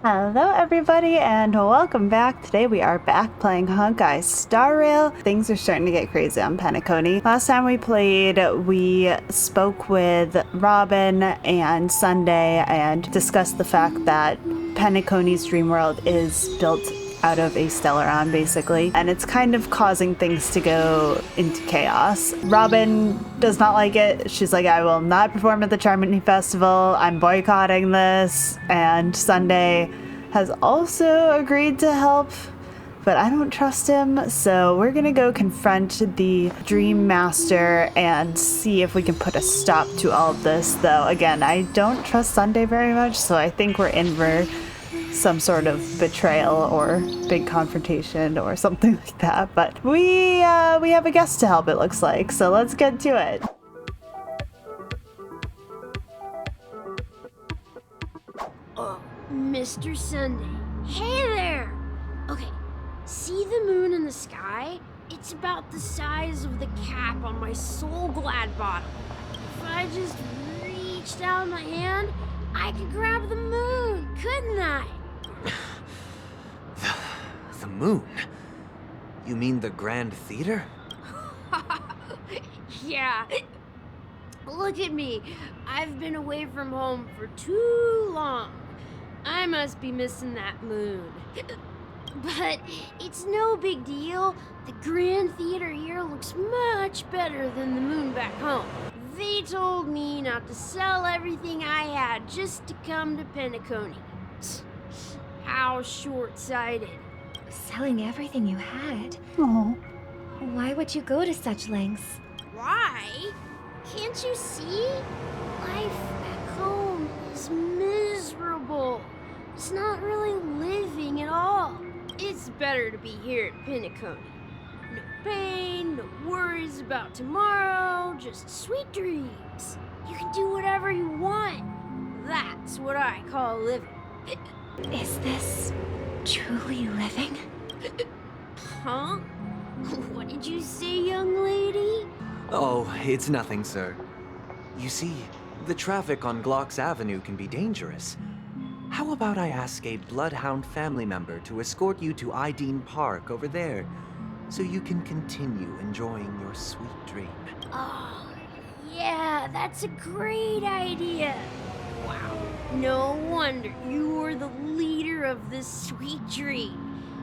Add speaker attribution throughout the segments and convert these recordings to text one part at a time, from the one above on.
Speaker 1: Hello everybody and welcome back. Today we are back playing Honkai Star Rail. Things are starting to get crazy on Penacony. Last time we played, we spoke with Robin and Sunday and discussed the fact that Penacony's dream world is built out of a Stellaron, basically, and it's kind of causing things to go into chaos. Robin does not like it. She's like, I will not perform at the Charmony Festival. I'm boycotting this. And Sunday has also agreed to help, but I don't trust him, so we're gonna go confront the Dream Master and see if we can put a stop to all of this. Though, again, I don't trust Sunday very much, so I think we're in for some sort of betrayal or big confrontation or something like that. But we have a guest to help, it looks like, so let's get to it.
Speaker 2: Oh, Mr. Sunday. Hey there! Okay, see the moon in the sky? It's about the size of the cap on my Soul Glad bottle. If I just reached out my hand, I could grab the moon, couldn't I?
Speaker 3: The moon? You mean the Grand Theater?
Speaker 2: Yeah. Look at me. I've been away from home for too long. I must be missing that moon. But it's no big deal. The Grand Theater here looks much better than the moon back home. They told me not to sell everything I had just to come to Penacony. How short-sighted.
Speaker 4: Selling everything you had?
Speaker 1: Oh,
Speaker 4: Why would you go to such lengths?
Speaker 2: Why? Can't you see? Life back home is miserable. It's not really living at all. It's better to be here at Penacony. No pain, no worries about tomorrow, just sweet dreams. You can do whatever you want. That's what I call living.
Speaker 4: Is this truly living?
Speaker 2: Huh? What did you say, young lady?
Speaker 3: Oh, it's nothing, sir. You see, the traffic on Glocks Avenue can be dangerous. How about I ask a Bloodhound family member to escort you to Ideen Park over there, so you can continue enjoying your sweet dream?
Speaker 2: Oh, yeah, that's a great idea. Wow, no wonder you were the leader of this sweet dream.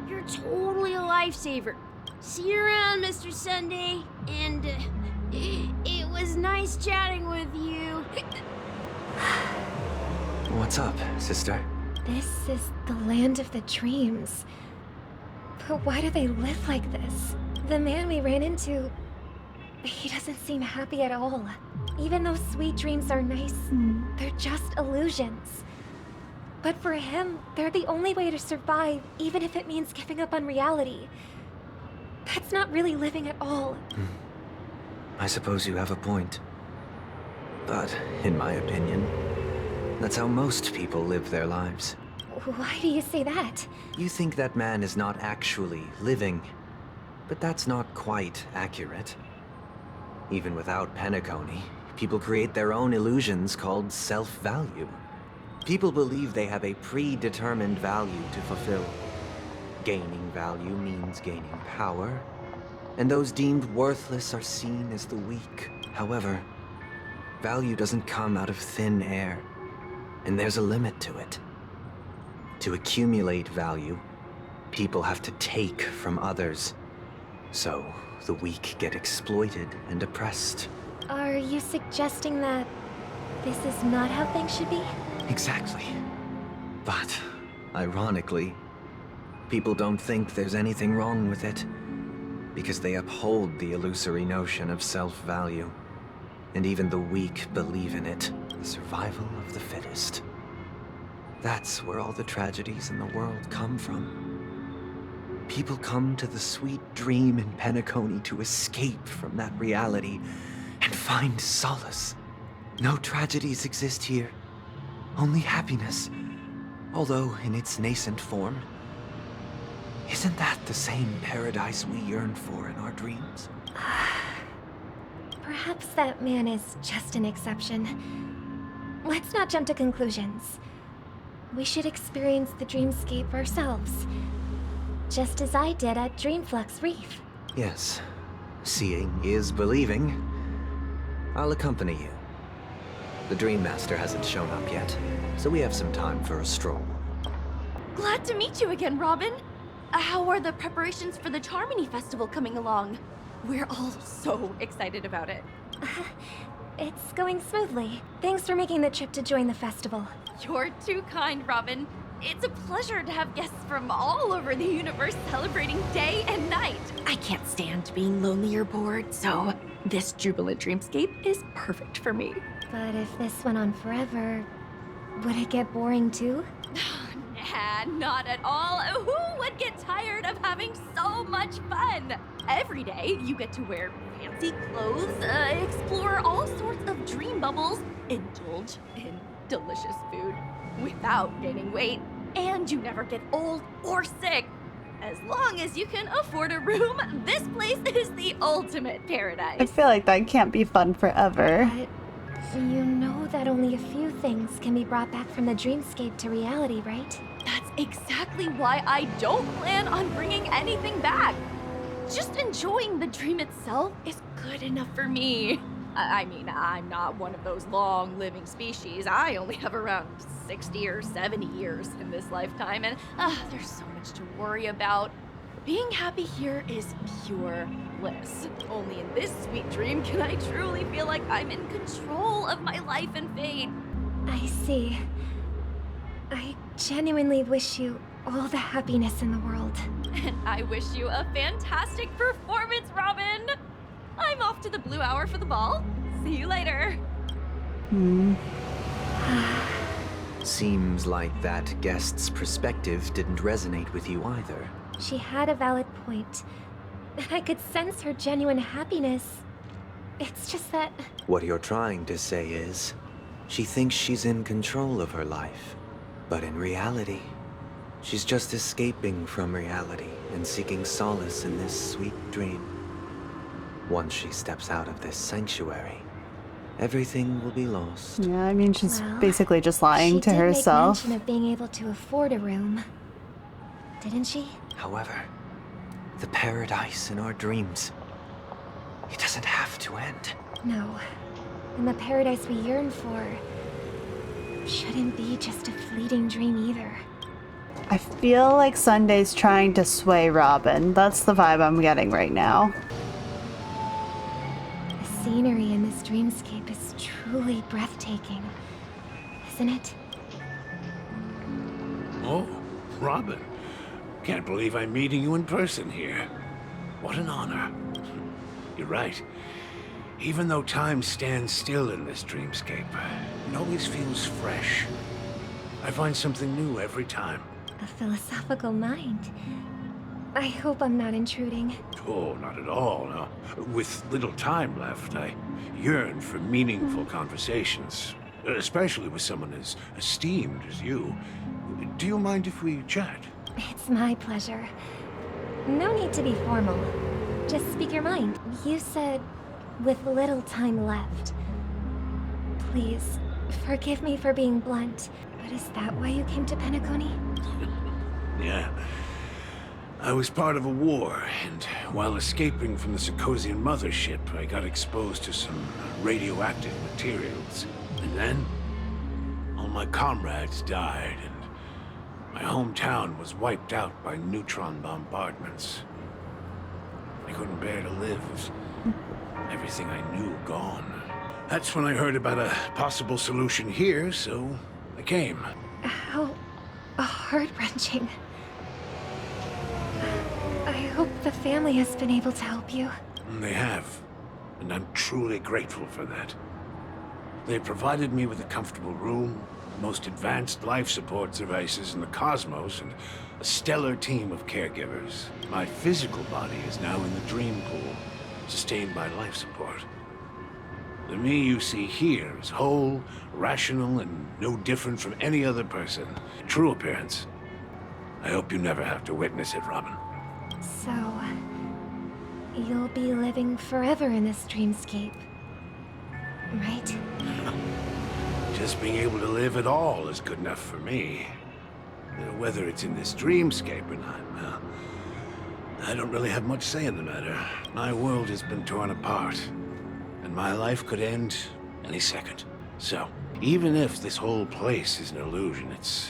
Speaker 2: You're totally a lifesaver. See you around, Mr. Sunday, and it was nice chatting with you.
Speaker 3: What's up, sister?
Speaker 4: This is the land of the dreams. But why do they live like this? The man we ran into, he doesn't seem happy at all. Even though sweet dreams are nice, they're just illusions. But for him, they're the only way to survive, even if it means giving up on reality. That's not really living at all.
Speaker 3: I suppose you have a point. But, in my opinion, that's how most people live their lives.
Speaker 4: Why do you say that?
Speaker 3: You think that man is not actually living, but that's not quite accurate. Even without Penacony, people create their own illusions called self-value. People believe they have a predetermined value to fulfill. Gaining value means gaining power, and those deemed worthless are seen as the weak. However, value doesn't come out of thin air, and there's a limit to it. To accumulate value, people have to take from others. So, the weak get exploited and oppressed.
Speaker 4: Are you suggesting that this is not how things should be?
Speaker 3: Exactly. But, ironically, people don't think there's anything wrong with it, because they uphold the illusory notion of self-value. And even the weak believe in it, the survival of the fittest. That's where all the tragedies in the world come from. People come to the sweet dream in Penacony to escape from that reality and find solace. No tragedies exist here, only happiness, although in its nascent form. Isn't that the same paradise we yearn for in our dreams?
Speaker 4: Perhaps that man is just an exception. Let's not jump to conclusions. we should experience the dreamscape ourselves. Just as I did at Dreamflux Reef.
Speaker 3: Yes, seeing is believing. I'll accompany you. The Dream Master hasn't shown up yet, so we have some time for a stroll.
Speaker 5: Glad to meet you again, Robin. How are the preparations for the Charmony Festival coming along? We're all so excited about it.
Speaker 4: It's going smoothly. Thanks for making the trip to join the festival.
Speaker 5: You're too kind, Robin. It's a pleasure to have guests from all over the universe celebrating day and night. I can't stand being lonely or bored, so this jubilant dreamscape is perfect for me.
Speaker 4: But if this went on forever, would it get boring too?
Speaker 5: Nah, not at all. Who would get tired of having so much fun? Every day, you get to wear fancy clothes, explore all sorts of dream bubbles, indulge in delicious food without gaining weight, and you never get old or sick. As long as you can afford a room, this place is the ultimate
Speaker 1: I
Speaker 5: paradise.
Speaker 1: feel like that can't be fun forever.
Speaker 4: But you know that only a few things can be brought back from the dreamscape to reality, right?
Speaker 5: That's exactly why I don't plan on bringing anything back. Just enjoying the dream itself is good enough for me. I mean, I'm not one of those long-living species. I only have around 60 or 70 years in this lifetime, and there's so much to worry about. Being happy here is pure bliss. Only in this sweet dream can I truly feel like I'm in control of my life and fate.
Speaker 4: I see. I genuinely wish you all the happiness in the world.
Speaker 5: And I wish you a fantastic performance, Robin! I'm off to the Blue Hour for the ball. See you later.
Speaker 3: Seems like that guest's perspective didn't resonate with you either.
Speaker 4: She had a valid point. I could sense her genuine happiness. It's just that...
Speaker 3: What you're trying to say is, she thinks she's in control of her life. But in reality, she's just escaping from reality and seeking solace in this sweet dream. Once she steps out of this sanctuary, everything will be lost.
Speaker 1: Yeah, I mean, she's
Speaker 4: Well,
Speaker 1: basically just lying to
Speaker 4: She
Speaker 1: herself.
Speaker 4: did make mention of being able to afford a room. Didn't she?
Speaker 3: However, the paradise in our dreams, it doesn't have to end.
Speaker 4: No. And the paradise we yearn for shouldn't be just a fleeting dream either.
Speaker 1: I feel like Sunday's trying to sway Robin. That's the vibe I'm getting right now.
Speaker 4: The scenery in this dreamscape is truly breathtaking, isn't it?
Speaker 6: Oh, Robin. Can't believe I'm meeting you in person here. What an honor. You're right. Even though time stands still in this dreamscape, it always feels fresh. I find something new every time.
Speaker 4: A philosophical mind. I hope I'm not intruding.
Speaker 6: Oh, not at all, no. With little time left, I yearn for meaningful conversations, especially with someone as esteemed as you. Do you mind if we chat?
Speaker 4: It's my pleasure. No need to be formal. Just speak your mind. You said, with little time left. Please, forgive me for being blunt, but is that why you came to Penacony?
Speaker 6: Yeah. I was part of a war, and while escaping from the Sarkosian mothership, I got exposed to some radioactive materials. And then, all my comrades died, and my hometown was wiped out by neutron bombardments. I couldn't bear to live with everything I knew gone. That's when I heard about a possible solution here, so I came.
Speaker 4: How heart-wrenching. I hope the family has been able to help you.
Speaker 6: They have, and I'm truly grateful for that. They provided me with a comfortable room, the most advanced life support devices in the cosmos, and a stellar team of caregivers. My physical body is now in the dream pool, sustained by life support. The me you see here is whole, rational, and no different from any other person. True appearance. I hope you never have to witness it, Robin.
Speaker 4: So, you'll be living forever in this dreamscape, right?
Speaker 6: Just being able to live at all is good enough for me. Whether it's in this dreamscape or not, well, I don't really have much say in the matter. My world has been torn apart, and my life could end any second. So, even if this whole place is an illusion, it's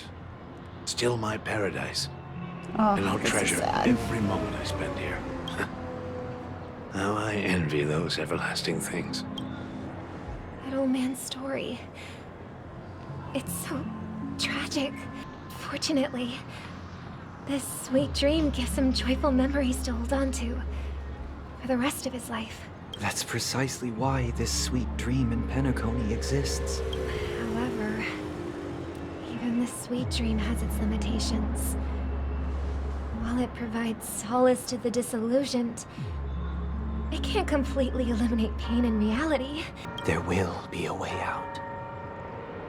Speaker 6: still my paradise.
Speaker 1: Oh,
Speaker 6: And I'll
Speaker 1: this is
Speaker 6: treasure
Speaker 1: sad.
Speaker 6: every moment I spend here. How I envy those everlasting things.
Speaker 4: That old man's story. It's so tragic. Fortunately, this sweet dream gives him joyful memories to hold on to for the rest of his life.
Speaker 3: That's precisely why this sweet dream in Penacony exists.
Speaker 4: However, even this sweet dream has its limitations. While it provides solace to the disillusioned, it can't completely eliminate pain in reality.
Speaker 3: There will be a way out.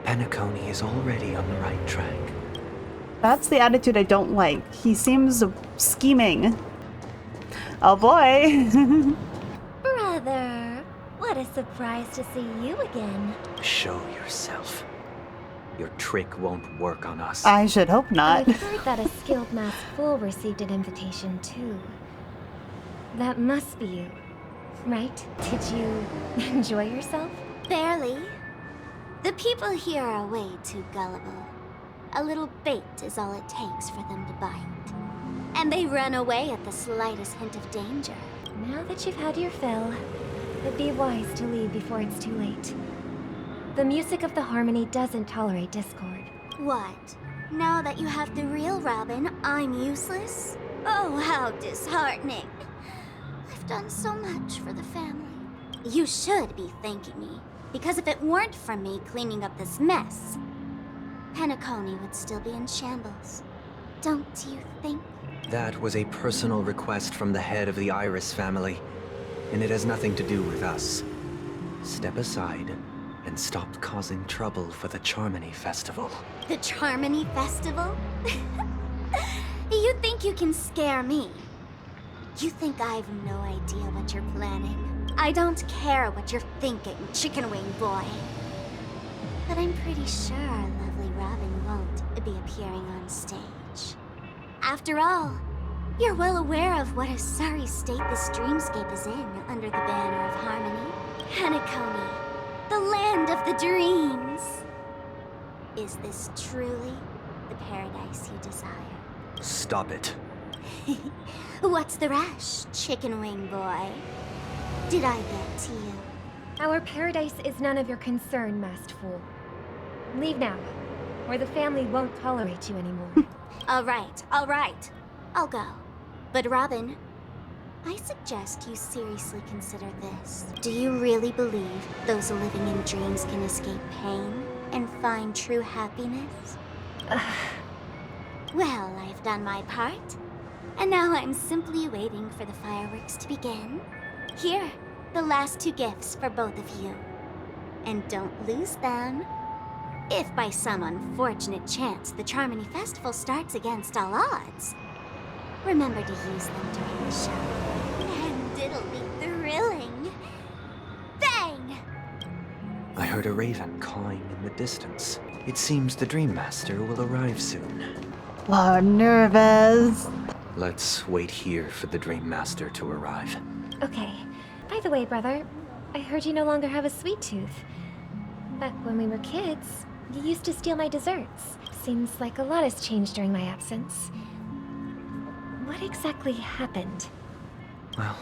Speaker 3: Penacony is already on the right track.
Speaker 1: That's the attitude I don't like. He seems scheming. Oh boy.
Speaker 7: Brother, what a surprise to see you again.
Speaker 3: Show yourself. Your trick won't work on us.
Speaker 1: I should hope not.
Speaker 7: I've heard that a skilled masked fool received an invitation too. That must be you, right? Did you enjoy yourself?
Speaker 8: Barely. The people here are way too gullible. A little bait is all it takes for them to bite. And they run away at the slightest hint of danger.
Speaker 7: Now that you've had your fill, it'd be wise to leave before it's too late. The music of the harmony doesn't tolerate discord.
Speaker 8: What? Now that you have the real Robin, I'm useless? Oh, how disheartening. I've done so much for the family. You should be thanking me, because if it weren't for me cleaning up this mess, Penacony would still be in shambles. Don't you think?
Speaker 3: That was a personal request from the head of the Iris family, and it has nothing to do with us. Step aside and stop causing trouble for the Charmony Festival.
Speaker 8: The Charmony Festival? You think you can scare me? You think I've no idea what you're planning? I don't care what you're thinking, chicken wing boy. But I'm pretty sure lovely Robin won't be appearing on stage. After all, you're well aware of what a sorry state this dreamscape is in under the banner of harmony. Penacony, the land of the dreams. Is this truly the paradise you desire?
Speaker 3: Stop it.
Speaker 8: What's the rush, chicken wing boy? Did I get to you?
Speaker 4: Our paradise is none of your concern, masked fool. Leave now, or the family won't tolerate you anymore.
Speaker 8: All right. I'll go. But Robin, I suggest you seriously consider this. Do you really believe those living in dreams can escape pain and find true happiness? Well, I've done my part. And now I'm simply waiting for the fireworks to begin. Here, the last two gifts for both of you. And don't lose them. If by some unfortunate chance the Charmony Festival starts against all odds, remember to use them during the show. And it'll be thrilling. Bang!
Speaker 3: I heard a raven cawing in the distance. It seems the Dream Master will arrive soon.
Speaker 1: Oh, I'm nervous.
Speaker 3: Let's wait here for the Dream Master to arrive.
Speaker 4: Okay. By the way, brother, I heard you no longer have a sweet tooth. Back when we were kids, you used to steal my desserts. Seems like a lot has changed during my absence. What exactly happened?
Speaker 3: Well,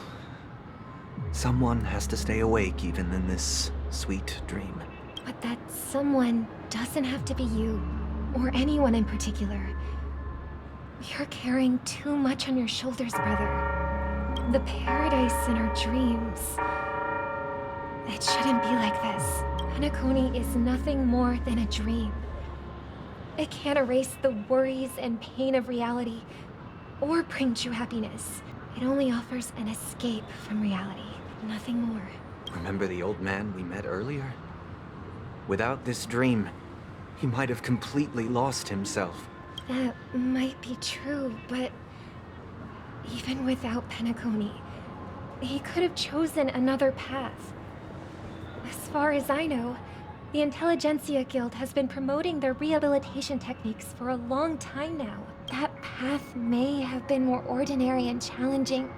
Speaker 3: someone has to stay awake even in this sweet dream.
Speaker 4: But that someone doesn't have to be you, or anyone in particular. You're carrying too much on your shoulders, brother. The paradise in our dreams. It shouldn't be like this. Penacony is nothing more than a dream. It can't erase the worries and pain of reality, or bring true happiness. It only offers an escape from reality, nothing more.
Speaker 3: Remember the old man we met earlier? Without this dream, he might have completely lost himself.
Speaker 4: That might be true, but even without Penacony, he could have chosen another path. As far as I know, The Intelligentsia Guild has been promoting their rehabilitation techniques for a long time now. That path may have been more ordinary and challenging,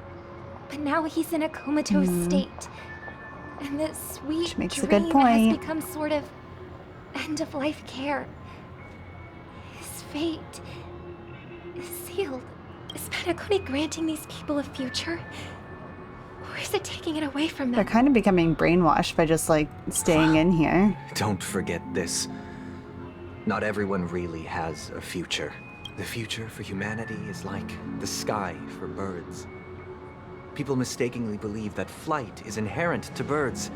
Speaker 4: but now he's in a comatose state. And this sweet
Speaker 1: Which makes a
Speaker 4: dream
Speaker 1: good point.
Speaker 4: has become sort of end-of-life care. His fate is sealed. Is Penacony granting these people a future? Or is it taking it away from them?
Speaker 1: They're kind of becoming brainwashed by just like staying in here.
Speaker 3: Don't forget this. Not everyone really has a future. The future for humanity is like the sky for birds. People mistakenly believe that flight is inherent to birds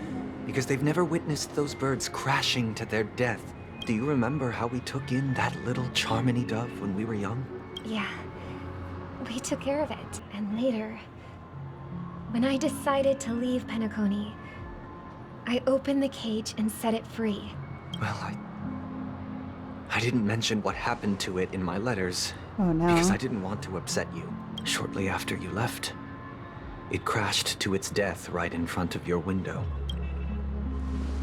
Speaker 3: because they've never witnessed those birds crashing to their death. Do you remember how we took in that little Charmony dove when we were young?
Speaker 4: Yeah. We took care of it. And later, when I decided to leave Penacony, I opened the cage and set it free.
Speaker 3: Well, I didn't mention what happened to it in my letters.
Speaker 1: Oh no.
Speaker 3: Because I didn't want to upset you. Shortly after you left, it crashed to its death right in front of your window.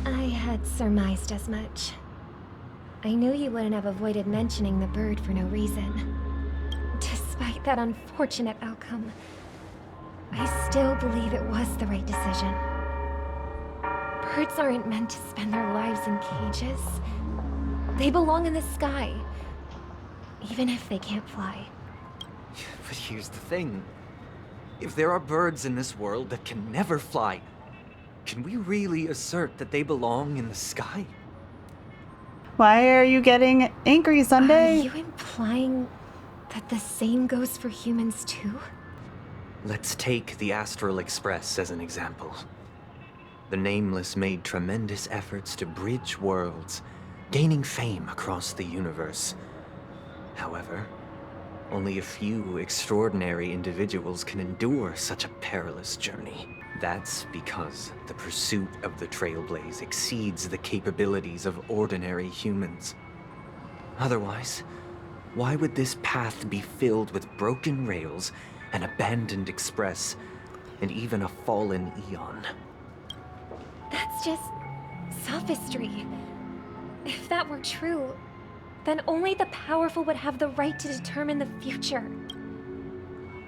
Speaker 4: I had surmised as much. I knew you wouldn't have avoided mentioning the bird for no reason. Despite that unfortunate outcome, I still believe it was the right decision. Birds aren't meant to spend their lives in cages. They belong in the sky, even if they can't fly.
Speaker 3: But here's the thing. If there are birds in this world that can never fly, can we really assert that they belong in the sky?
Speaker 1: Why are you getting angry, Sunday?
Speaker 4: Are you implying that the same goes for humans too?
Speaker 3: Let's take the Astral Express as an example. The Nameless made tremendous efforts to bridge worlds, gaining fame across the universe. However, only a few extraordinary individuals can endure such a perilous journey. That's because the pursuit of the Trailblaze exceeds the capabilities of ordinary humans. Otherwise, why would this path be filled with broken rails, an abandoned express, and even a fallen Eon?
Speaker 4: That's just sophistry. If that were true, then only the powerful would have the right to determine the future.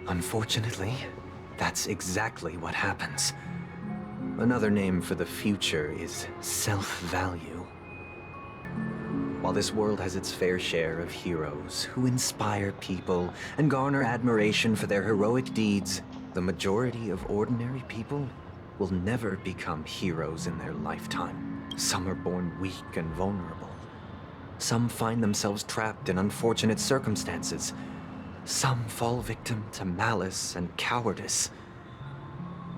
Speaker 3: Unfortunately, that's exactly what happens. Another name for the future is self-value. While this world has its fair share of heroes who inspire people and garner admiration for their heroic deeds, the majority of ordinary people will never become heroes in their lifetime. Some are born weak and vulnerable. Some find themselves trapped in unfortunate circumstances. Some fall victim to malice and cowardice.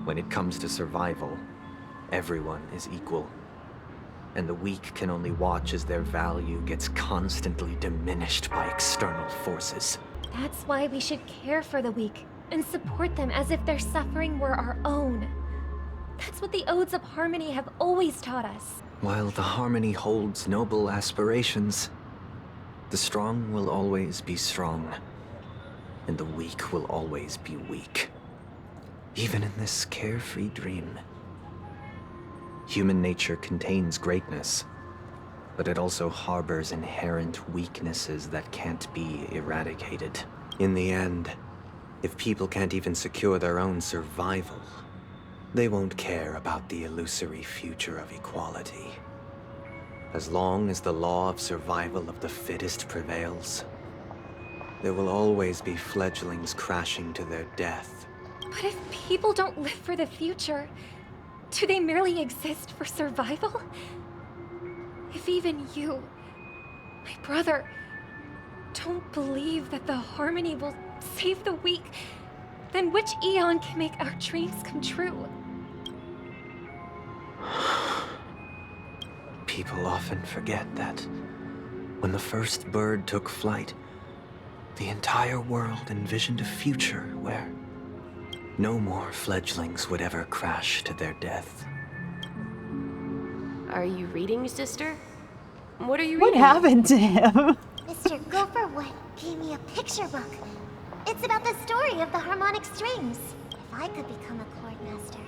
Speaker 3: When it comes to survival, everyone is equal. And the weak can only watch as their value gets constantly diminished by external forces.
Speaker 4: That's why we should care for the weak and support them as if their suffering were our own. That's what the Odes of Harmony have always taught us.
Speaker 3: While the Harmony holds noble aspirations, the strong will always be strong, and the weak will always be weak. Even in this carefree dream. Human nature contains greatness, but it also harbors inherent weaknesses that can't be eradicated. In the end, if people can't even secure their own survival, they won't care about the illusory future of equality. As long as the law of survival of the fittest prevails, there will always be fledglings crashing to their death.
Speaker 4: But if people don't live for the future, do they merely exist for survival? If even you, my brother, don't believe that the Harmony will save the weak, then which Eon can make our dreams come true?
Speaker 3: People often forget that when the first bird took flight, the entire world envisioned a future where no more fledglings would ever crash to their death.
Speaker 2: Are you reading, sister? What are you
Speaker 1: What
Speaker 2: reading?
Speaker 1: happened to him?
Speaker 8: Mr. Gopherwood gave me a picture book. It's about the story of the harmonic strings. If I could become a chord master,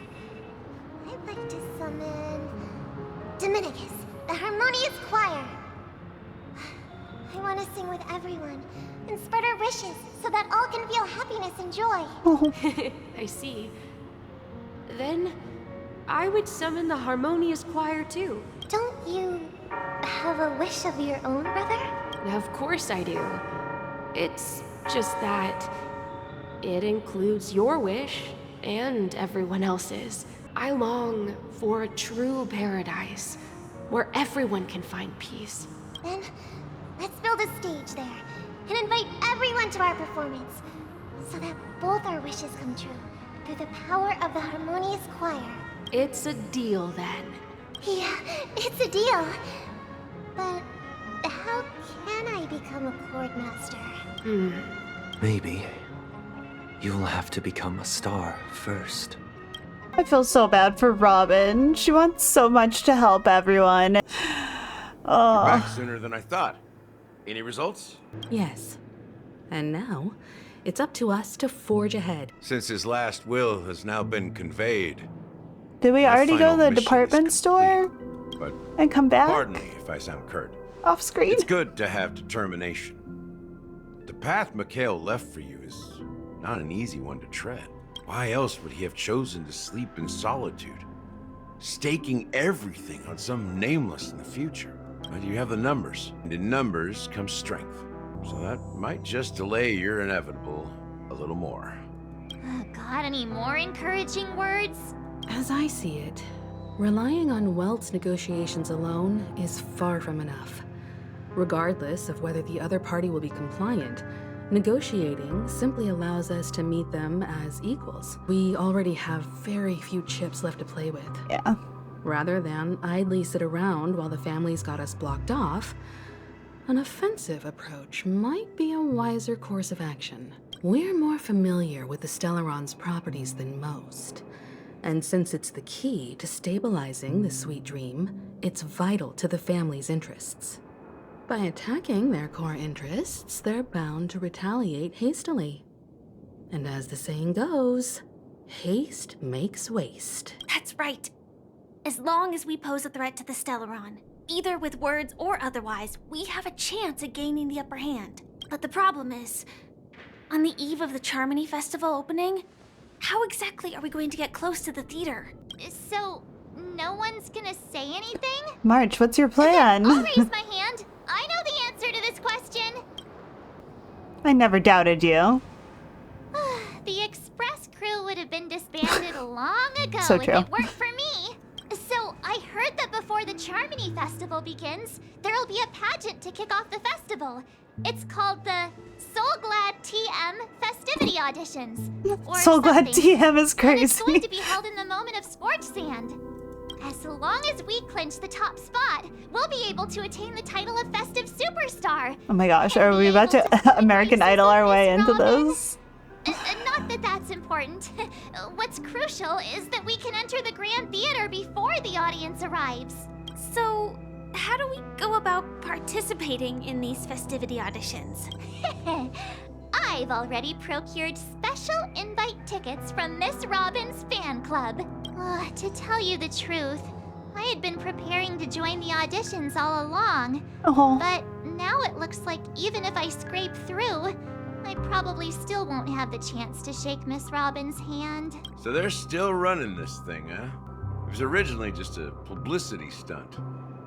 Speaker 8: I'd like to summon Dominicus.
Speaker 7: the harmonious choir. I want to sing with everyone and spread our wishes so that all can feel happiness and joy.
Speaker 2: I see. Then I would summon the harmonious choir too.
Speaker 7: Don't you have a wish of your own, brother?
Speaker 2: Of course I do. It's just that it includes your wish and everyone else's. I long for a true paradise where everyone can find peace.
Speaker 7: Then let's build a stage there and invite everyone to our performance so that both our wishes come true through the power of the harmonious choir.
Speaker 2: It's a deal then.
Speaker 7: Yeah, it's a deal. But how can I become a chord master?
Speaker 3: Maybe you'll have to become a star first.
Speaker 1: I feel so bad for Robin. She wants so much to help everyone. Oh.
Speaker 6: Back sooner than I thought. Any results?
Speaker 9: Yes. And now, it's up to us to forge ahead.
Speaker 6: Since his last will has now been conveyed.
Speaker 1: Did we
Speaker 6: my
Speaker 1: already go
Speaker 6: final
Speaker 1: to the
Speaker 6: mission is
Speaker 1: department store
Speaker 6: complete, But
Speaker 1: and come back
Speaker 6: pardon me if I sound curt.
Speaker 1: off screen?
Speaker 6: It's good to have determination. The path Mikhail left for you is not an easy one to tread. Why else would he have chosen to sleep in solitude, staking everything on some nameless in the future? But you have the numbers, and in numbers comes strength. So that might just delay your inevitable a little more.
Speaker 8: Got any more encouraging words?
Speaker 9: As I see it, relying on Welt's negotiations alone is far from enough. Regardless of whether the other party will be compliant, negotiating simply allows us to meet them as equals. We already have very few chips left to play with.
Speaker 1: Yeah.
Speaker 9: Rather than idly sit around while the family's got us blocked off, an offensive approach might be a wiser course of action. We're more familiar with the Stellaron's properties than most. And since it's the key to stabilizing the sweet dream, it's vital to the family's interests. By attacking their core interests, they're bound to retaliate hastily. And as the saying goes, haste makes waste.
Speaker 8: That's right. As long as we pose a threat to the Stellaron, either with words or otherwise, we have a chance at gaining the upper hand. But the problem is, on the eve of the Charmony Festival opening, how exactly are we going to get close to the theater? So, no one's gonna say anything?
Speaker 1: March, what's your plan?
Speaker 8: I'll raise my hand. I know the answer to this question.
Speaker 1: I never doubted you.
Speaker 8: The Express crew would have been disbanded long ago
Speaker 1: So
Speaker 8: if
Speaker 1: true.
Speaker 8: it weren't for me. So I heard that before the Charmony Festival begins, there'll be a pageant to kick off the festival. It's called the Soul Glad TM Festivity Auditions. Or
Speaker 1: So glad
Speaker 8: something.
Speaker 1: TM is
Speaker 8: And it's going
Speaker 1: crazy.
Speaker 8: to be held in the moment of Scorch Sand. As long as we clinch the top spot, we'll be able to attain the title of Festive Superstar.
Speaker 1: Oh my gosh, are we about to American Idol our way into this?
Speaker 8: Not that that's important. What's crucial is that we can enter the Grand Theater before the audience arrives. So, how do we go about participating in these festivity auditions? I've already procured special invite tickets from Miss Robin's fan club. To tell you the truth, I had been preparing to join the auditions all along.
Speaker 1: Oh.
Speaker 8: But now it looks like even if I scrape through, I probably still won't have the chance to shake Miss Robin's hand.
Speaker 6: So they're still running this thing, huh? It was originally just a publicity stunt,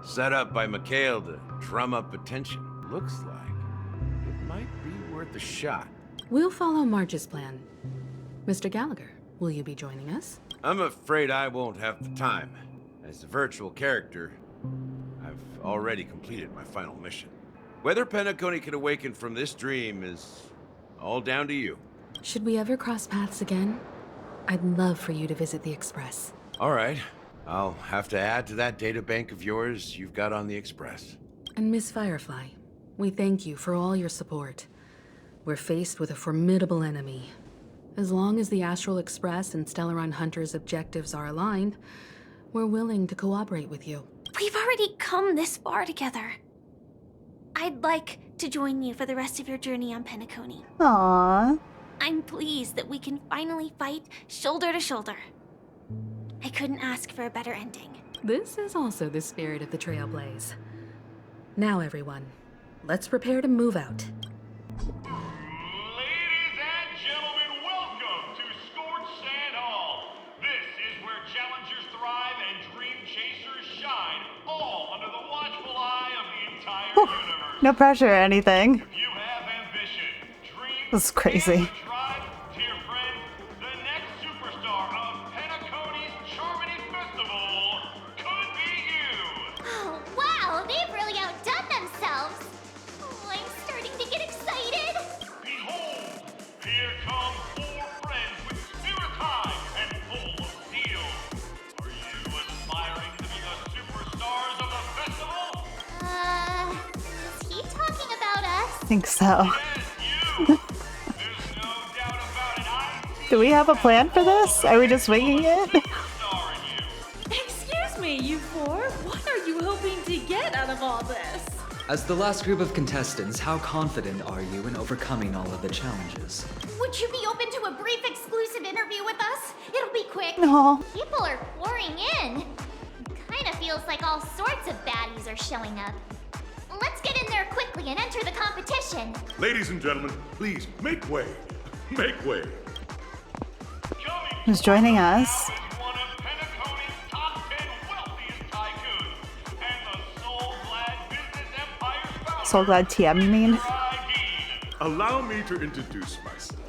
Speaker 6: set up by Mikhail to drum up attention. Looks like it might be worth a shot.
Speaker 9: We'll follow Marge's plan. Mr. Gallagher, will you be joining us?
Speaker 6: I'm afraid I won't have the time. As a virtual character, I've already completed my final mission. Whether Penacony can awaken from this dream is all down to you.
Speaker 9: Should we ever cross paths again? I'd love for you to visit the Express.
Speaker 6: All right. I'll have to add to that data bank of yours you've got on the Express.
Speaker 9: And Miss Firefly, we thank you for all your support. We're faced with a formidable enemy. As long as the Astral Express and Stellaron Hunters' objectives are aligned, we're willing to cooperate with you.
Speaker 8: We've already come this far together. I'd like to join you for the rest of your journey on Penacony.
Speaker 1: Aww.
Speaker 8: I'm pleased that we can finally fight shoulder to shoulder. I couldn't ask for a better ending.
Speaker 9: This is also the spirit of the Trailblaze. Now, everyone, let's prepare to move out.
Speaker 10: Ladies and gentlemen, welcome to Scorched Sand Hall. This is where challengers thrive and dream chasers shine, all under the watchful eye of the entire universe.
Speaker 1: No pressure or anything.
Speaker 10: If you have ambition, dreams,
Speaker 1: This is crazy.
Speaker 10: and a drive, dear friend, the next superstar of Penacony's Charmony Festival could be you.
Speaker 7: Oh, wow, they've really outdone themselves. Oh, I'm starting to get excited.
Speaker 10: Behold, here come 4 friends with spirit high and full of zeal. Are you aspiring to be the superstars of the festival?
Speaker 7: Is he talking about us?
Speaker 1: I think so.
Speaker 10: Yes, you! There's no doubt about it. I see
Speaker 1: Do we have a plan for this? Are we just winging it?
Speaker 10: superstar in you.
Speaker 11: Excuse me, you 4. What are you hoping to get out of all this?
Speaker 12: As the last group of contestants, how confident are you in overcoming all of the challenges?
Speaker 7: Would you be open to a brief exclusive interview with us? It'll be quick.
Speaker 1: No.
Speaker 7: People are pouring in. Kinda feels like all sorts of baddies are showing up. Let's get in there quickly and enter the competition.
Speaker 6: Ladies and gentlemen, please make way. Make way.
Speaker 1: Who's joining us?
Speaker 10: Now is one of Penacony's top 10 wealthiest tycoons and the soul-glad business empire's founder,
Speaker 1: So glad TM, you mean?
Speaker 10: Dean.
Speaker 6: Allow me to introduce myself.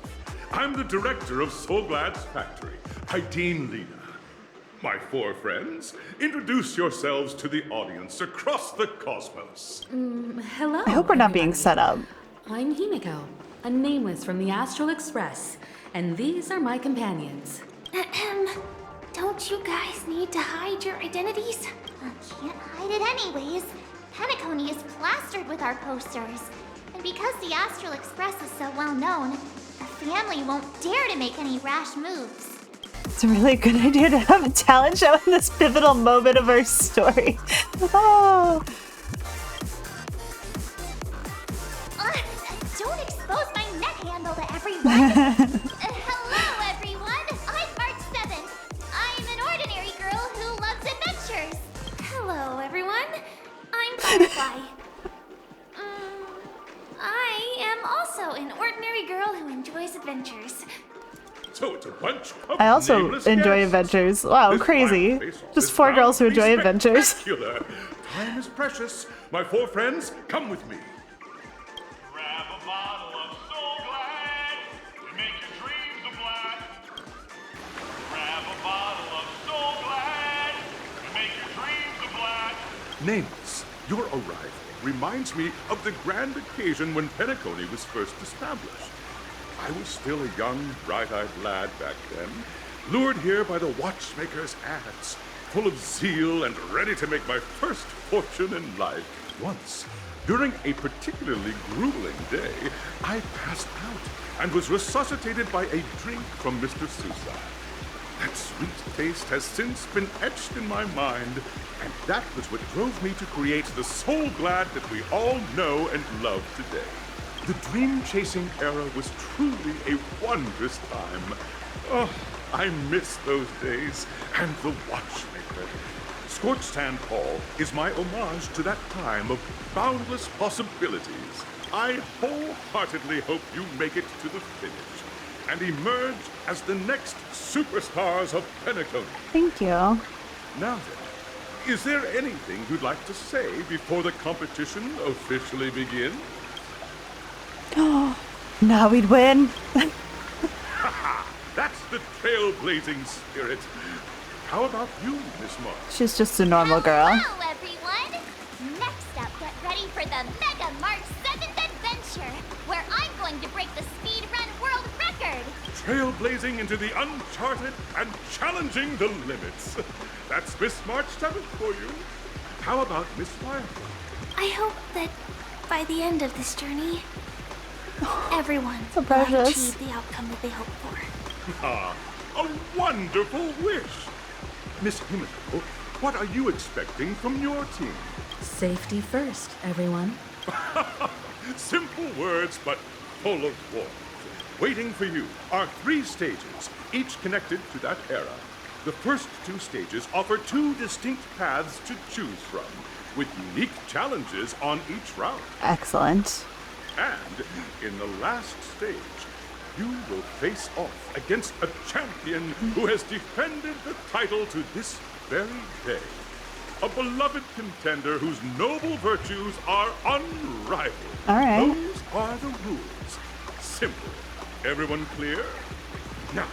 Speaker 6: I'm the director of Soulglad's factory, Dean Lena. My 4 friends, introduce yourselves to the audience across the cosmos.
Speaker 9: Hello.
Speaker 1: I hope we're not being
Speaker 9: everybody.
Speaker 1: set up.
Speaker 9: I'm Himiko, a nameless from the Astral Express, and these are my companions.
Speaker 7: Don't you guys need to hide your identities? Can't hide it anyways. Penacony is plastered with our posters. And because the Astral Express is so well known, the family won't dare to make any rash moves.
Speaker 1: It's a really good idea to have a talent show in this pivotal moment of our story. Oh.
Speaker 7: Don't expose my neck handle to everyone. Hello, everyone. I'm March 7th. I'm an ordinary girl who loves adventures. Hello, everyone. I'm Firefly. I am also an ordinary girl who enjoys adventures.
Speaker 6: So it's a bunch of
Speaker 1: I also
Speaker 6: nameless
Speaker 1: enjoy
Speaker 6: guests.
Speaker 1: adventures. Wow,
Speaker 6: This
Speaker 1: crazy.
Speaker 6: final face-off
Speaker 1: Just
Speaker 6: is
Speaker 1: 4 girls who
Speaker 6: bound to
Speaker 1: enjoy
Speaker 6: be
Speaker 1: adventures.
Speaker 6: spectacular. Time is precious. My 4 friends, come with me.
Speaker 10: Grab a bottle of soul-glad to make your dreams a blast. Grab a bottle of soul-glad to make your dreams a blast.
Speaker 6: Nameless, your arrival reminds me of the grand occasion when Penacony was first established. I was still a young, bright-eyed lad back then, lured here by the watchmaker's ads, full of zeal and ready to make my first fortune in life. Once, during a particularly grueling day, I passed out and was resuscitated by a drink from Mr. Sousa. That sweet taste has since been etched in my mind, and that was what drove me to create the Soul-Glad that we all know and love today. The dream-chasing era was truly a wondrous time. Oh, I miss those days, and the watchmaker. Scorched Sand Hall is my homage to that time of boundless possibilities. I wholeheartedly hope you make it to the finish and emerge as the next superstars of Penacony.
Speaker 1: Thank you.
Speaker 6: Now then, is there anything you'd like to say before the competition officially begins?
Speaker 1: Now we'd win.
Speaker 6: That's the trailblazing spirit. How about you, Miss March?
Speaker 1: She's just a normal girl.
Speaker 7: Hello, everyone. Next up, get ready for the Mega March 7th adventure, where I'm going to break the speedrun world record.
Speaker 6: Trailblazing into the uncharted and challenging the limits. That's Miss March 7th for you. How about Miss Firefly?
Speaker 7: I hope that by the end of this journey, everyone
Speaker 1: So
Speaker 7: will
Speaker 1: precious.
Speaker 7: achieve the outcome that they hope for.
Speaker 6: Ah, a wonderful wish. Miss Himiko, what are you expecting from your team?
Speaker 9: Safety first, everyone.
Speaker 6: Simple words, but full of warmth. Waiting for you are 3 stages, each connected to that era.
Speaker 13: The first two stages offer two distinct paths to choose from, with unique challenges on each round.
Speaker 1: Excellent.
Speaker 13: And in the last stage, you will face off against a champion who has defended the title to this very day. A beloved contender whose noble virtues are unrivaled.
Speaker 1: All right.
Speaker 13: Those are the rules. Simple. Everyone clear? Now,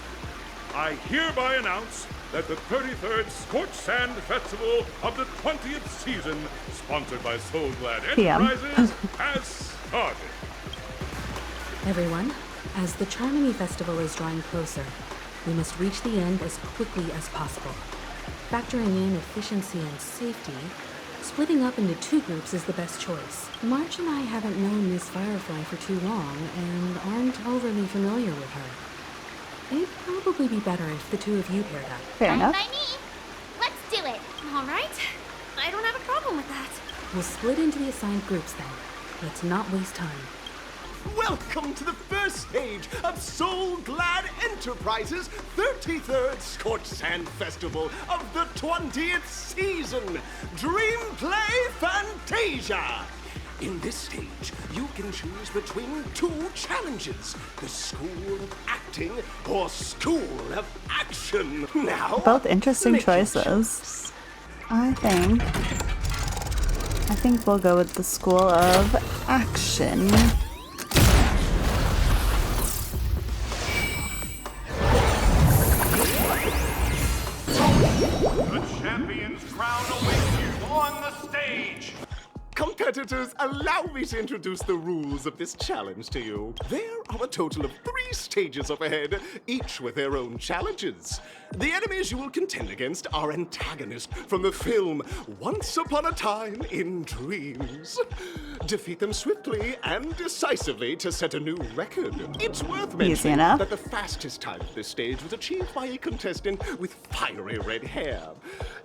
Speaker 13: I hereby announce that the 33rd Scorched Sand Festival of the 20th season, sponsored by Soul Glad Enterprises, has started.
Speaker 9: Everyone, as the Charmony Festival is drawing closer, we must reach the end as quickly as possible. Factoring in efficiency and safety, splitting up into two groups is the best choice. March and I haven't known Miss Firefly for too long and aren't overly familiar with her. It'd probably be better if the two of you paired up.
Speaker 1: Fair enough.
Speaker 7: By me. Let's do it.
Speaker 2: All right. I don't have a problem with that.
Speaker 9: We'll split into the assigned groups then. Let's not waste time.
Speaker 14: Welcome to the first stage of Soul Glad Enterprises' 33rd Scorched Sand Festival of the 20th season, Dream Play Fantasia. In this stage, you can choose between two challenges, the School of Acting or School of Action. Now,
Speaker 1: both interesting choices. I think we'll go with the School of Action.
Speaker 10: The champion's crown awaits you on the stage.
Speaker 14: Competitors, allow me to introduce the rules of this challenge to you. There are a total of 3 stages up ahead, each with their own challenges. The enemies you will contend against are antagonists from the film Once Upon a Time in Dreams. Defeat them swiftly and decisively to set a new record. It's worth mentioning that the fastest time of this stage was achieved by a contestant with fiery red hair.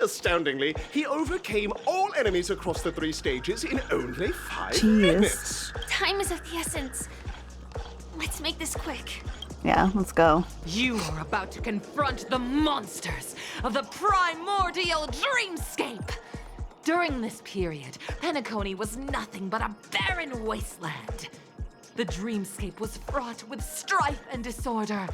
Speaker 14: Astoundingly, he overcame all enemies across the 3 stages in only 5 minutes.
Speaker 2: Time is of the essence. Let's make this quick.
Speaker 1: Yeah, let's go.
Speaker 5: You are about to confront the monsters of the primordial dreamscape. During this period, Penacony was nothing but a barren wasteland. The dreamscape was fraught with strife and disorder,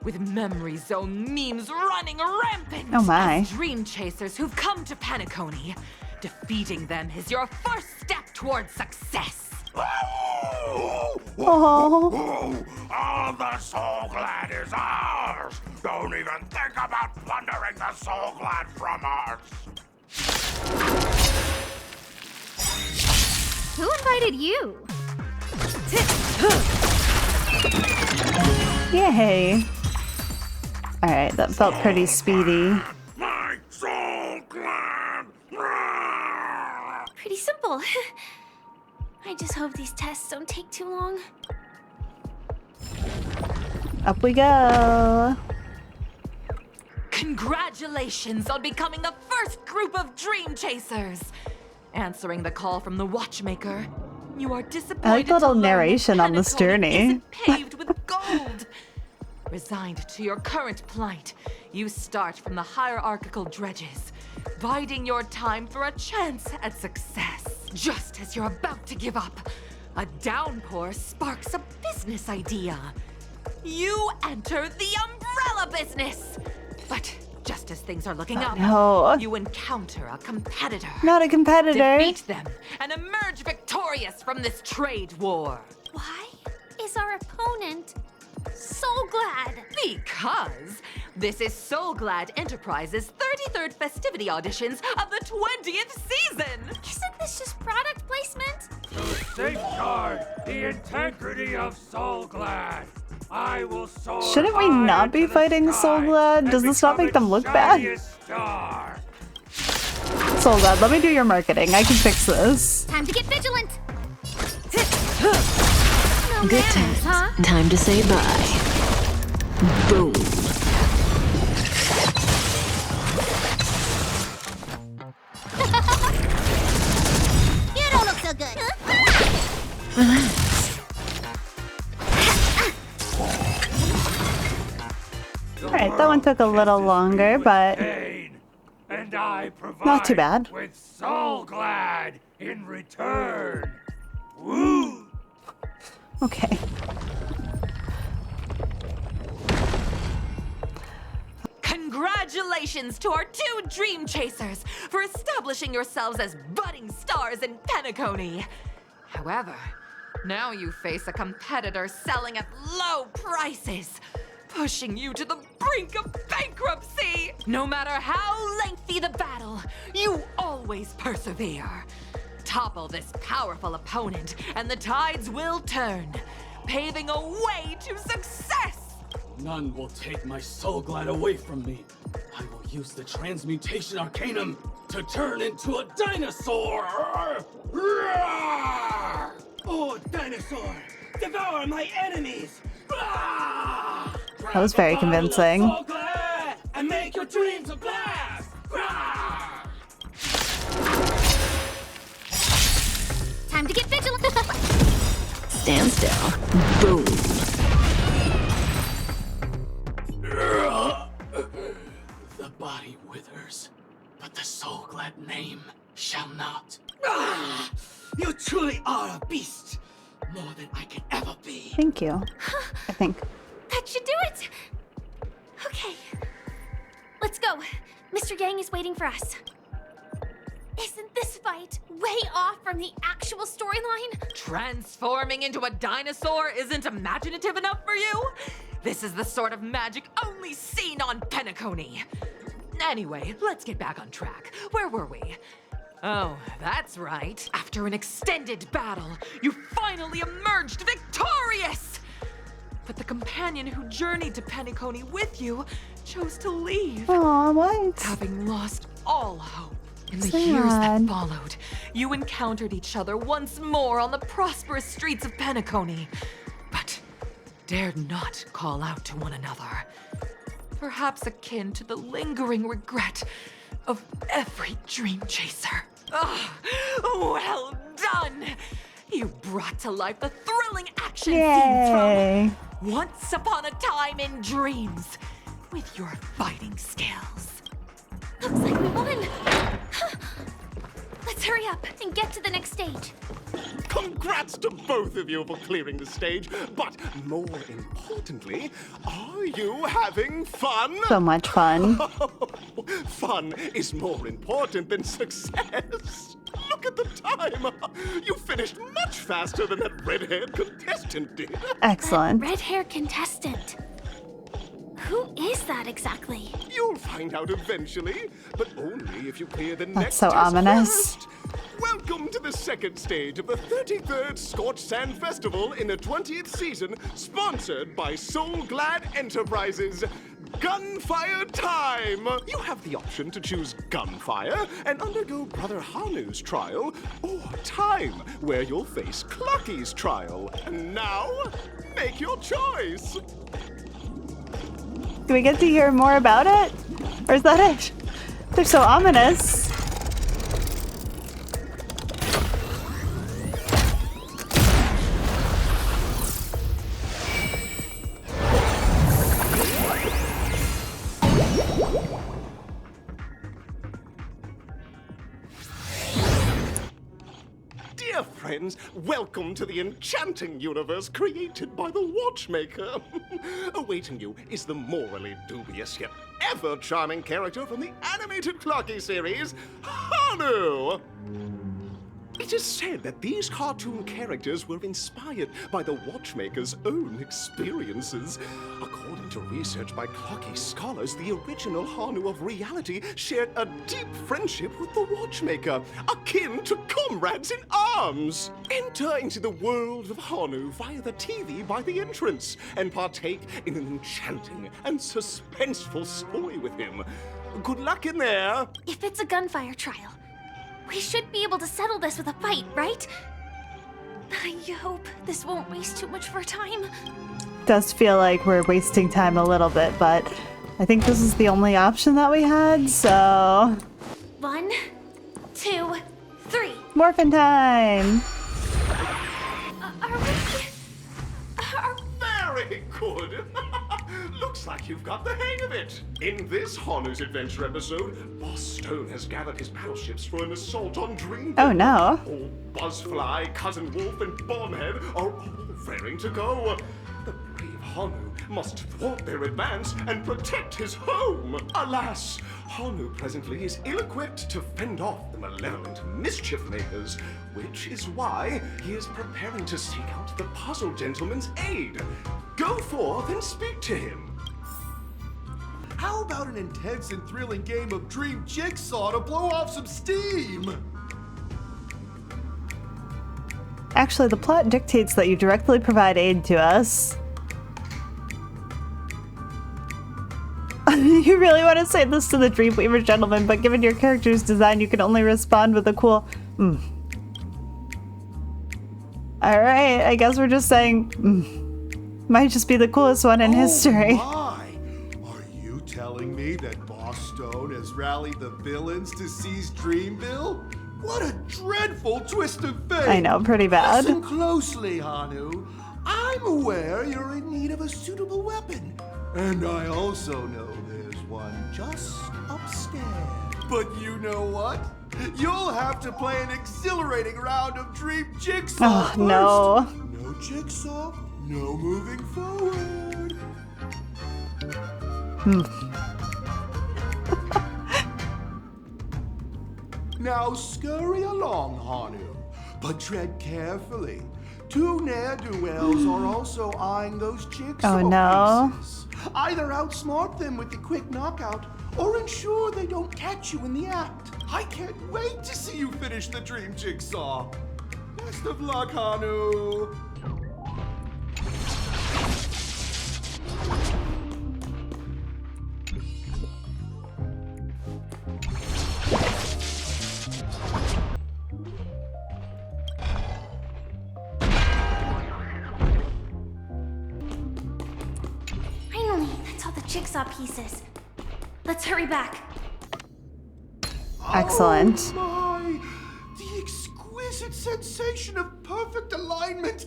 Speaker 5: with memory zone memes running rampant.
Speaker 1: Oh my.
Speaker 5: As dream chasers who've come to Penacony, defeating them is your first step towards success.
Speaker 10: All the Soul Glad is ours! Don't even think about plundering the Soul Glad from us!
Speaker 2: Who invited you?
Speaker 1: Yay. Alright, that felt pretty speedy.
Speaker 10: My Soul Glad!
Speaker 2: Pretty simple. I just hope these tests don't take too long.
Speaker 1: Up we go.
Speaker 5: Congratulations on becoming the first group of dream chasers. Answering the call from the watchmaker, you are disappointed.
Speaker 1: I like the little narration on this journey.
Speaker 5: Isn't paved with gold. Resigned to your current plight, you start from the hierarchical dredges, biding your time for a chance at success. Just as you're about to give up, a downpour sparks a business idea. You enter the umbrella business. But just as things are looking up, you encounter a competitor.
Speaker 1: Not a competitor.
Speaker 5: Defeat them and emerge victorious from this trade war.
Speaker 2: Why is our opponent Soul Glad?
Speaker 5: Because this is Soul Glad Enterprises' 33rd festivity auditions of the 20th season.
Speaker 2: Isn't this just product placement?
Speaker 10: To safeguard the integrity of Soul Glad, I will soar.
Speaker 1: Shouldn't we not be fighting Soul Glad? Does this not make them look bad? Soul Glad, let me do your marketing. I can fix this.
Speaker 2: Time to get vigilant.
Speaker 15: Good times. Huh? Time to say bye. Boom.
Speaker 7: You don't look so good.
Speaker 15: Relax.
Speaker 1: Alright, that one took a little longer, but
Speaker 10: And I provide
Speaker 1: not too bad.
Speaker 10: with Soul Glad in return. Woo!
Speaker 1: Okay.
Speaker 5: Congratulations to our two Dream Chasers for establishing yourselves as budding stars in Penacony. However, now you face a competitor selling at low prices, pushing you to the brink of bankruptcy. No matter how lengthy the battle, you always persevere. Topple this powerful opponent, and the tides will turn, paving a way to success.
Speaker 16: None will take my Soul Glad away from me. I will use the Transmutation Arcanum to turn into a dinosaur! Oh, dinosaur! Devour my enemies!
Speaker 1: That was very convincing.
Speaker 16: Soul Glad and make your dreams a blast!
Speaker 7: Time to get vigilant.
Speaker 15: Stand still. Boom.
Speaker 16: The body withers, but the Soul Glad name shall not. You truly are a beast! More than I can ever be.
Speaker 1: Thank you. I think.
Speaker 7: That should do it. Okay. Let's go. Mr. Yang is waiting for us. Isn't this fight way off from the actual storyline?
Speaker 5: Transforming into a dinosaur isn't imaginative enough for you? This is the sort of magic only seen on Penacony. Anyway, let's get back on track. Where were we? Oh, that's right. After an extended battle, you finally emerged victorious! But the companion who journeyed to Penacony with you chose to leave.
Speaker 1: Aw, what?
Speaker 5: Having lost all hope. In the
Speaker 1: Sad.
Speaker 5: years that followed, you encountered each other once more on the prosperous streets of Penacony, but dared not call out to one another. Perhaps akin to the lingering regret of every dream chaser. Ah, well done! You brought to life the thrilling action
Speaker 1: Yay.
Speaker 5: scenes from Once Upon a Time in Dreams with your fighting skills.
Speaker 7: Looks like we won. Let's hurry up and get to the next stage.
Speaker 14: Congrats to both of you for clearing the stage, but more importantly, are you having fun?
Speaker 1: So much fun.
Speaker 14: Fun is more important than success. Look at the time. You finished much faster than that red-haired contestant did.
Speaker 1: Excellent.
Speaker 7: Red-haired contestant. Who is that exactly?
Speaker 14: You'll find out eventually, but only if you clear the
Speaker 1: That's
Speaker 14: next
Speaker 1: so
Speaker 14: test
Speaker 1: ominous.
Speaker 14: first. Welcome to the second stage of the 33rd Scorched Sand Festival in the 20th season, sponsored by Soul Glad Enterprises. Gunfire time! You have the option to choose gunfire and undergo Brother Hanu's trial, or time, where you'll face Clucky's trial. And now, make your choice.
Speaker 1: Do we get to hear more about it? Or is that it? They're so ominous.
Speaker 14: Dear friends, welcome to the enchanting universe created by the Watchmaker. Awaiting you is the morally dubious yet ever charming character from the animated Clocky series, Hanu! It is said that these cartoon characters were inspired by the Watchmaker's own experiences. According to research by Clocky scholars, the original Hanu of reality shared a deep friendship with the Watchmaker, akin to comrades in arms. Enter into the world of Hanu via the TV by the entrance, and partake in an enchanting and suspenseful story with him. Good luck in there!
Speaker 7: If it's a gunfire trial, we should be able to settle this with a fight, right? I hope this won't waste too much of our time.
Speaker 1: Does feel like we're wasting time a little bit, but I think this is the only option that we had, so...
Speaker 7: 1, 2, 3.
Speaker 1: Morphin' time!
Speaker 7: Are we...
Speaker 14: Very good! Looks like you've got the hang of it. In this Hanu's Adventure episode, Boss Stone has gathered his battleships for an assault on Dreamville.
Speaker 1: Oh no.
Speaker 14: All Buzzfly, Cousin Wolf, and Bombhead are all raring to go. The brave Hanu must thwart their advance and protect his home. Alas, Hanu presently is ill-equipped to fend off the malevolent mischief makers, which is why he is preparing to seek out the Puzzle Gentleman's aid. Go forth and speak to him.
Speaker 17: How about an intense and thrilling game of Dream Jigsaw to blow off some steam?
Speaker 1: Actually, the plot dictates that you directly provide aid to us. You really want to say this to the Dreamweaver gentleman, but given your character's design, you can only respond with a cool Alright, I guess we're just saying might just be the coolest one in history.
Speaker 17: My. Are you telling me that Boss Stone has rallied the villains to seize Dreamville? What a dreadful twist of fate!
Speaker 1: I know, pretty bad.
Speaker 17: Listen closely, Hanu. I'm aware you're in need of a suitable weapon. And I also know there's one just upstairs. But you know what? You'll have to play an exhilarating round of Dream Jigsaw first.
Speaker 1: No.
Speaker 17: No Jigsaw, no moving forward. Now scurry along, Hanu, but tread carefully. Two ne'er-do-wells are also eyeing those jigsaw pieces. Either outsmart them with the quick knockout, or ensure they don't catch you in the act. I can't wait to see you finish the Dream Jigsaw. Best of luck, Hanu.
Speaker 7: Finally, that's all the jigsaw pieces. Let's hurry back.
Speaker 1: Excellent.
Speaker 17: Oh my! The exquisite sensation of perfect alignment.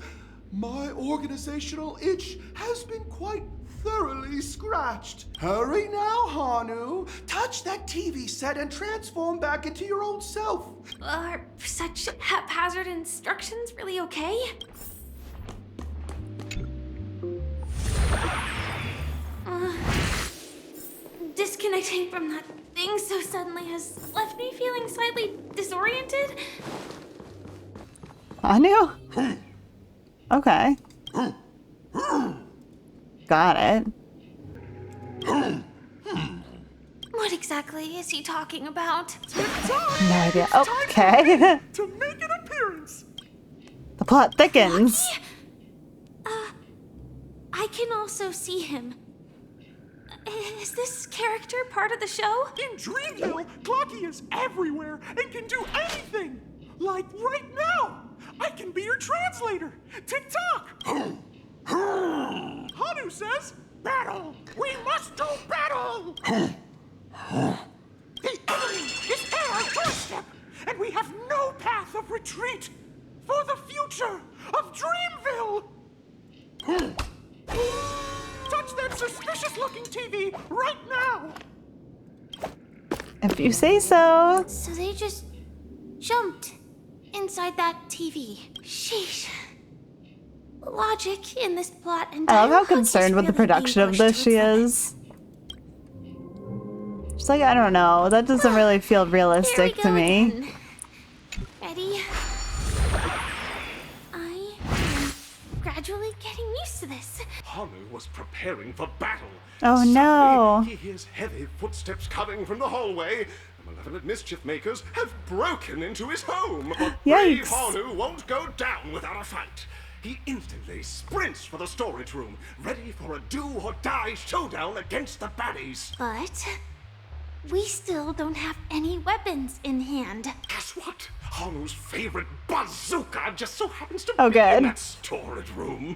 Speaker 17: My organizational itch has been quite thoroughly scratched. Hurry now, Hanu. Touch that TV set and transform back into your old self.
Speaker 7: Are such haphazard instructions really okay? Disconnecting from that thing so suddenly has left me feeling slightly disoriented.
Speaker 1: Hanu? Okay. Got it.
Speaker 7: What exactly is he talking about?
Speaker 1: No idea. Okay.
Speaker 16: To make an appearance.
Speaker 1: The plot thickens.
Speaker 7: I can also see him. Is this character part of the show?
Speaker 16: In Dreamville, Clocky is everywhere and can do anything. Like right now, I can be your translator. Tick-tock. Hanu says, battle. We must do battle. The enemy is at our doorstep, and we have no path of retreat for the future of Dreamville. Touch that suspicious-looking TV right now!
Speaker 1: If you say so.
Speaker 7: So they just jumped inside that TV. Sheesh. Logic in this plot and
Speaker 1: I love how
Speaker 7: dialogue is
Speaker 1: concerned with the
Speaker 7: really
Speaker 1: production
Speaker 7: being
Speaker 1: of
Speaker 7: pushed
Speaker 1: this
Speaker 7: to
Speaker 1: she
Speaker 7: its
Speaker 1: is. She's like, I don't know. That doesn't really feel realistic to me.
Speaker 7: again. Ready? I am gradually getting used to this.
Speaker 14: Hanu was preparing for battle.
Speaker 1: Oh no.
Speaker 14: Suddenly, he hears heavy footsteps coming from the hallway. The malevolent mischief makers have broken into his home. But brave
Speaker 1: Yikes.
Speaker 14: Hanu won't go down without a fight. He instantly sprints for the storage room, ready for a do-or-die showdown against the baddies.
Speaker 7: But we still don't have any weapons in hand.
Speaker 14: Guess what? Hanu's favorite bazooka just so happens to
Speaker 1: Oh,
Speaker 14: be in
Speaker 1: good.
Speaker 14: that storage room.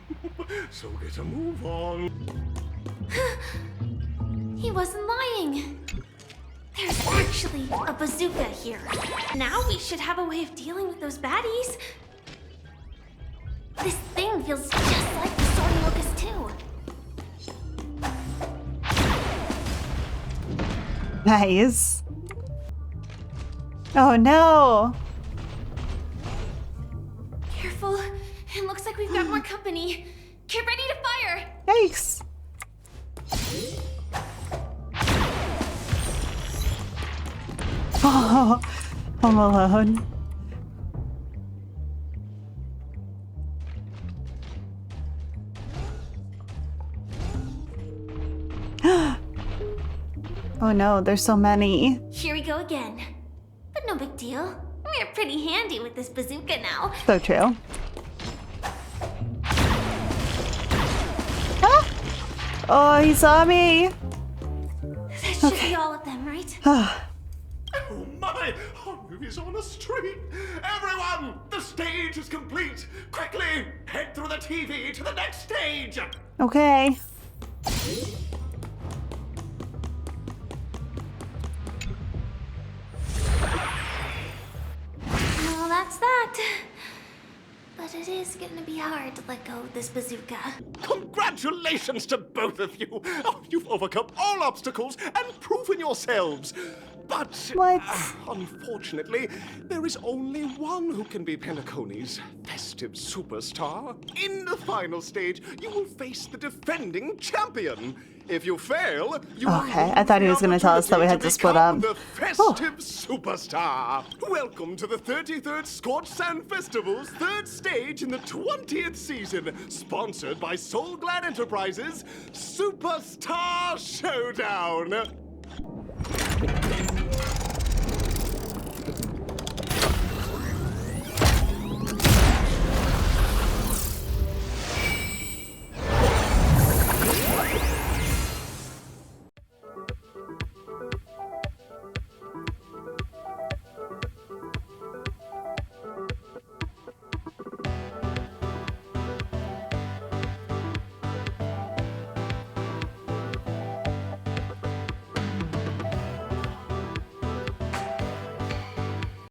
Speaker 14: So get a move on.
Speaker 7: He wasn't lying. There's actually a bazooka here. Now we should have a way of dealing with those baddies. This thing feels just like the Soaring Locust too.
Speaker 1: Nice. Oh no!
Speaker 4: Careful. It looks like we've got more company. Get ready to fire!
Speaker 1: Yikes! Oh, I'm alone. Oh no, there's so many.
Speaker 7: Here we go again. But no big deal. We're pretty handy with this bazooka now.
Speaker 1: So true. Ah! Oh, he saw me.
Speaker 7: That should be all of them, right?
Speaker 14: Oh my! Hanu is on a streak! Everyone! The stage is complete! Quickly! Head through the TV to the next stage!
Speaker 1: Okay.
Speaker 7: Well, that's that. But it is gonna be hard to let go of this bazooka.
Speaker 14: Congratulations to both of you! Oh, you've overcome all obstacles and proven yourselves! But, unfortunately, there is only one who can be Penacony's festive superstar. In the final stage, you will face the defending champion. If you fail, you will
Speaker 1: Okay, I thought he was going to tell us that we had to split up.
Speaker 14: the festive superstar. Welcome to the 33rd Scorched Sand Festival's third stage in the 20th season, sponsored by Soul Glad Enterprises, Superstar Showdown.